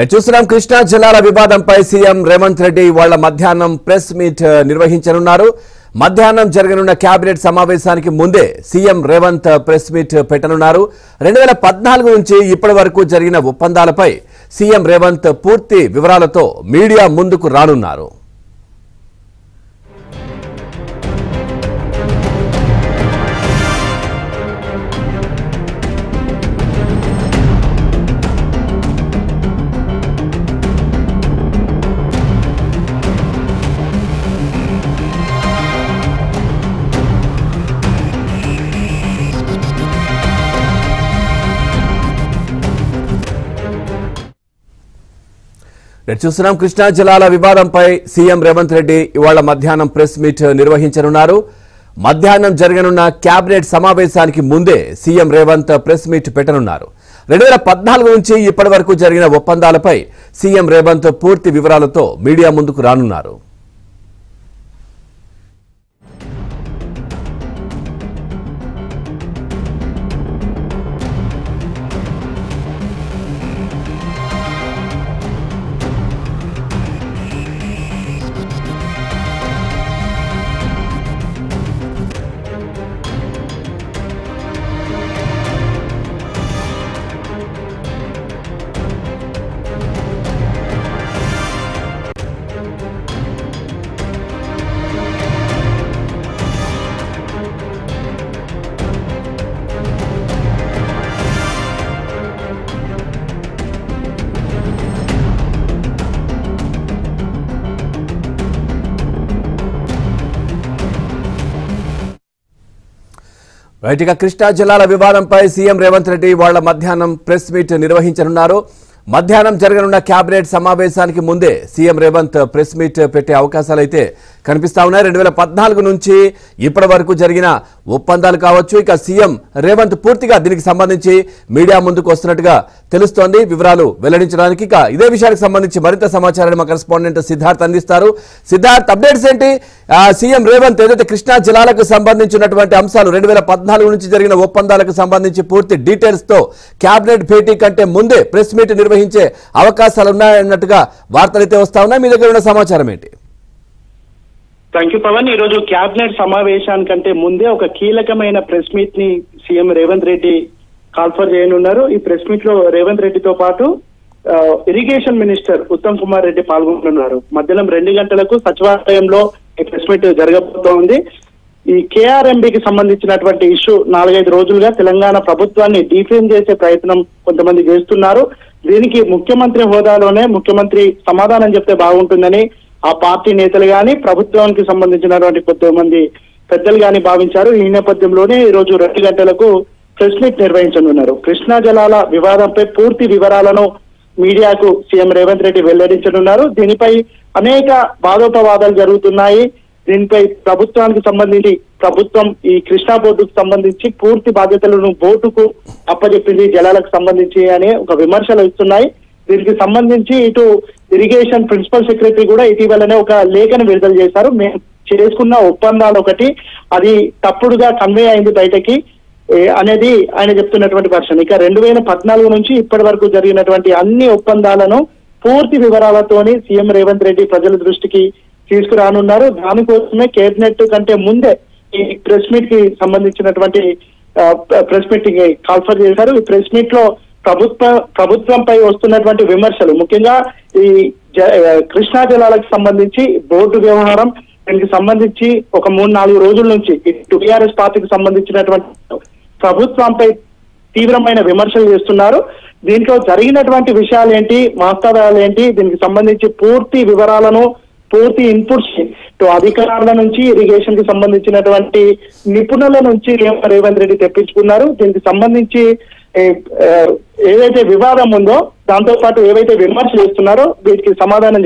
చూస్తున్నాం కృష్ణా జలాల వివాదంపై సీఎం రేవంత్ రెడ్డి వాళ్ళ మధ్యాహ్నం ప్రెస్ మీట్ నిర్వహించనున్నారు. మధ్యాహ్నం జరగనున్న కేబినెట్ సమావేశానికి ముందే సీఎం రేవంత్ ప్రెస్ మీట్ పెట్టనున్నారు. 2014 నుంచి ఇప్పటి వరకు జరిగిన ఒప్పందాలపై సీఎం రేవంత్ పూర్తి వివరాలతో మీడియా ముందుకు రానున్నారు. చూస్తున్నాం కృష్ణా జలాల వివాదంపై సీఎం రేవంత్ రెడ్డి ఇవాళ మధ్యాహ్నం ప్రెస్ మీట్ నిర్వహించనున్నారు. మధ్యాహ్నం జరగనున్న కేబినెట్ సమావేశానికి ముందే సీఎం రేవంత్ ప్రెస్ మీట్ పెట్టనున్నారు. 2014 నుంచి ఇప్పటి వరకు జరిగిన ఒప్పందాలపై సీఎం రేవంత్ పూర్తి వివరాలతో మీడియా ముందుకు రానున్నారు. రైట్గా కృష్ణా జలాల వివాదంపై సీఎం రేవంత్ రెడ్డి వాళ్ళ మధ్యాహ్నం ప్రెస్ మీట్ నిర్వహించనున్నారు. మధ్యాహ్నం జరగనున్న కేబినెట్ సమావేశానికి ముందే సీఎం రేవంత్ ప్రెస్ మీట్ పెట్టే అవకాశాలు అయితే కనిపిస్తా ఉన్నాయి. 2014 నుంచి ఇప్పటి వరకు జరిగిన ఒప్పందాలు కావచ్చు. ఇక సీఎం రేవంత్ పూర్తిగా దీనికి సంబంధించి మీడియా ముందుకు వస్తున్నట్టుగా తెలుస్తోంది. వివరాలు వెల్లడించడానికి ఇక ఇదే విషయానికి సంబంధించి మరింత సమాచారాన్ని మా కరెస్పాండెంట్ సిద్ధార్థ్ అందిస్తారు. సిద్ధార్థ్, అప్డేట్స్ ఏంటి? సీఎం రేవంత్ ఏదైతే కృష్ణా జలాలకు సంబంధించినటువంటి అంశాలు 2014 నుంచి జరిగిన ఒప్పందాలకు సంబంధించి పూర్తి డీటెయిల్స్ తో కేబినెట్ భేటీ కంటే ముందే ప్రెస్ మీట్ నిర్వహించే అవకాశాలు ఉన్నాయన్నట్టుగా వార్తలైతే వస్తా ఉన్నాయి. మీ దగ్గర ఉన్న సమాచారం ఏంటి? Thank you Pavan. ఈ రోజు కేబినెట్ సమావేశానికంటే ముందే ఒక కీలకమైన ప్రెస్ మీట్ ని సీఎం రేవంత్ రెడ్డి కాల్ఫర్ చేయనున్నారు. ఈ ప్రెస్ మీట్ లో రేవంత్ రెడ్డితో పాటు ఇరిగేషన్ మినిస్టర్ ఉత్తమ్ కుమార్ రెడ్డి పాల్గొంటున్నారు. మధ్యాహ్నం 2 గంటలకు సచివాలయంలో ఈ ప్రెస్ మీట్ జరగబోతోంది. ఈ కేఆర్ఎంబికి సంబంధించినటువంటి ఇష్యూ 4-5 రోజులుగా తెలంగాణ ప్రభుత్వాన్ని డిఫేమ్ చేసే ప్రయత్నం కొంతమంది చేస్తున్నారు. దీనికి ముఖ్యమంత్రి హోదాలోనే ముఖ్యమంత్రి సమాధానం చెప్తే బాగుంటుందని ఆ పార్టీ నేతలు గాని ప్రభుత్వానికి సంబంధించినటువంటి కొంతమంది పెద్దలు గాని భావించారు. ఈ నేపథ్యంలోనే ఈ రోజు 2 గంటలకు ప్రెస్ మీట్ నిర్వహించనున్నారు. కృష్ణా జలాల వివాదంపై పూర్తి వివరాలను మీడియాకు సీఎం రేవంత్ రెడ్డి వెల్లడించనున్నారు. దీనిపై అనేక వాదోపవాదాలు జరుగుతున్నాయి. దీనిపై ప్రభుత్వానికి సంబంధించి ప్రభుత్వం ఈ కృష్ణా బోర్డుకు సంబంధించి పూర్తి బాధ్యతలను బోర్డుకు అప్పచెప్పింది జలాలకు సంబంధించి అనే ఒక విమర్శలు ఇస్తున్నాయి. దీనికి సంబంధించి ఇటు ఇరిగేషన్ ప్రిన్సిపల్ సెక్రటరీ కూడా ఇటీవలనే ఒక లేఖను విడుదల చేశారు. మేము చేసుకున్న ఒప్పందాలు ఒకటి అది తప్పుడుగా కన్వే అయింది బయటకి అనేది ఆయన చెప్తున్నటువంటి వర్షన్. ఇక 2014 నుంచి ఇప్పటి వరకు జరిగినటువంటి అన్ని ఒప్పందాలను పూర్తి వివరాలతోని సీఎం రేవంత్ రెడ్డి ప్రజల దృష్టికి తీసుకురానున్నారు. దానికోసమే కేబినెట్ కంటే ముందే ఈ ప్రెస్ మీట్ కి సంబంధించినటువంటి ప్రెస్ మీట్ కాల్ఫర్ చేశారు. ఈ ప్రెస్ మీట్ లో ప్రభుత్వంపై వస్తున్నటువంటి విమర్శలు, ముఖ్యంగా ఈ కృష్ణా జలాలకు సంబంధించి బోర్డు వ్యవహారం, దీనికి సంబంధించి ఒక 3-4 రోజుల నుంచి టీఆర్ఎస్ పార్టీకి సంబంధించినటువంటి ప్రభుత్వంపై తీవ్రమైన విమర్శలు చేస్తున్నారు. దీంట్లో జరిగినటువంటి విషయాలు ఏంటి, వాస్తవాలు ఏంటి, దీనికి సంబంధించి పూర్తి వివరాలను పూర్తి ఇన్పుట్స్ అధికారుల నుంచి ఇరిగేషన్ కి సంబంధించినటువంటి నిపుణుల నుంచి రేవంత్ రెడ్డి తెప్పించుకున్నారు. దీనికి సంబంధించి ఏదైతే వివాదం ఉందో దాంతో పాటు ఏవైతే విమర్శలు చేస్తున్నారో వీటికి సమాధానం